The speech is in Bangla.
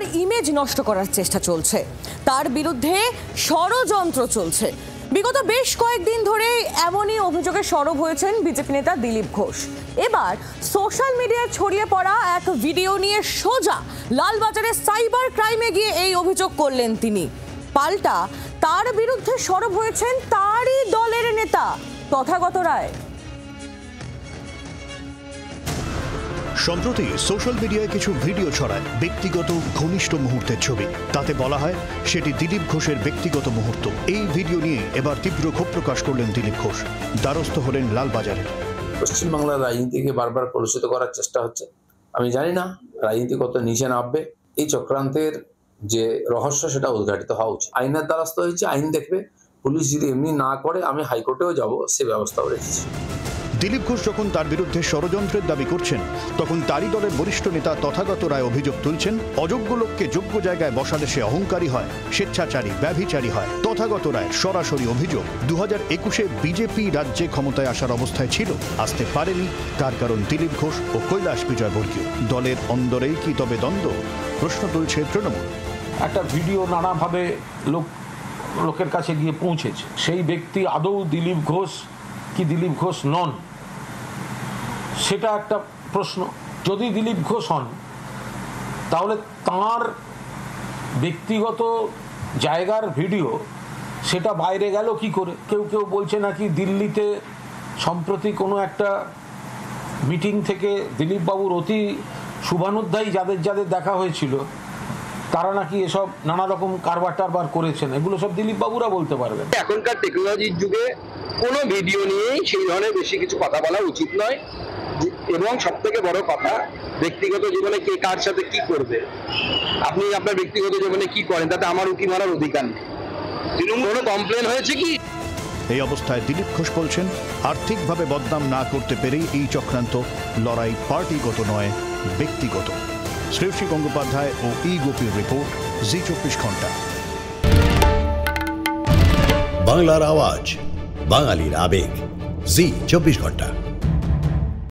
তার ইমেজ নষ্ট করার চেষ্টা চলছে, তার বিরুদ্ধে ষড়যন্ত্র চলছে। বিগত বেশ কয়েকদিন ধরে এমনই অভিযোগে সরব হয়েছেন বিজেপি নেতা দিলীপ ঘোষ। এবার সোশ্যাল মিডিয়ায় ছড়িয়ে পড়া এক ভিডিও নিয়ে সোজা লালবাজারের সাইবার ক্রাইমে গিয়ে এই অভিযোগ করলেন তিনি। পাল্টা তার বিরুদ্ধে সরব হয়েছেন তারই দলের নেতা তথাগত রায়। সম্প্রতি সোশ্যাল মিডিয়ায় কিছু ভিডিও ছড়ায় ব্যক্তিগত ঘনিষ্ঠ মুহূর্তের ছবি। তাতে বলা হয় সেটি দিলীপ ঘোষের ব্যক্তিগত মুহূর্ত। এই ভিডিও নিয়ে এবার তীব্র ক্ষোভ প্রকাশ করলেন দিলীপ ঘোষ। দ্বারস্থ হলেন লালবাজারে। পশ্চিমবাংলার রাজনীতিকে বারবার কলুষিত করার চেষ্টা হচ্ছে। আমি জানি না রাজনীতি কত নিচে নামবে। এই চক্রান্তের যে রহস্য সেটা উদ্ঘাটিত হওয়া উচিত। আইনের দ্বারস্থ হয়েছে, আইন দেখবে। পুলিশ যদি এমনি না করে আমি হাইকোর্টেও যাব, সে ব্যবস্থাও রেখেছি। দিলীপ ঘোষ যখন তার বিরুদ্ধে ষড়যন্ত্রের দাবি করছেন, তখন তারই দলের বরিষ্ঠ নেতা তথাগত রায় অভিযোগ তুলছেন, অযোগ্য লোককে যোগ্য জায়গায় বসালে সে অহংকারী হয়, স্বেচ্ছাচারী, ব্যভিচারী হয়। তথাগত রায়ের সরাসরি অভিযোগ, 2021-এ বিজেপি রাজ্যে ক্ষমতায় আসার অবস্থায় ছিল, আসতে পারেনি। তার কারণ দিলীপ ঘোষ ও কৈলাস বিজয়বর্গীয়। দলের অন্দরেই কি তবে দ্বন্দ্ব? প্রশ্ন তুলছে তৃণমূল। একটা ভিডিও নানাভাবে লোকের কাছে গিয়ে পৌঁছেছে। সেই ব্যক্তি আদৌ দিলীপ ঘোষ কি দিলীপ ঘোষ নন, সেটা একটা প্রশ্ন। যদি দিলীপ ঘোষ হন, তাহলে তাঁর ব্যক্তিগত জায়গার ভিডিও সেটা বাইরে গেল কি করে? কেউ কেউ বলছে নাকি দিল্লিতে সম্প্রতি কোনো একটা মিটিং থেকে দিলীপ বাবুর অতি শুভানুধ্যায়ী যাদের দেখা হয়েছিল, তারা নাকি এসব নানা রকম কারবার টারবার করেছেন। এগুলো সব দিলীপ বাবুরা বলতে পারবেন। এখনকার টেকনোলজির যুগে কোনো ভিডিও নিয়েই সেই ধরনের বেশি কিছু কথা বলা উচিত নয়। এবং সব থেকে বড় কথা, ব্যক্তিগত জীবনে কে কার সাথে কি করবে, আপনি আপনার ব্যক্তিগত জীবনে কি করেন, তাতে আমার উকি মারার অধিকার নেই। কোনো কমপ্লেন হয়েছে কি? এই অবস্থায় দিলীপ ঘোষ বলছেন, আর্থিকভাবে বদনাম না করতে পেরেই এই চক্রান্ত। লড়াই পার্টিগত নয়, ব্যক্তিগত। শ্রেয়সী গঙ্গোপাধ্যায় ও ই গোপীর রিপোর্ট, জি 24 ঘন্টা। বাংলার আওয়াজ, বাঙালির আবেগ, জি 24 ঘন্টা।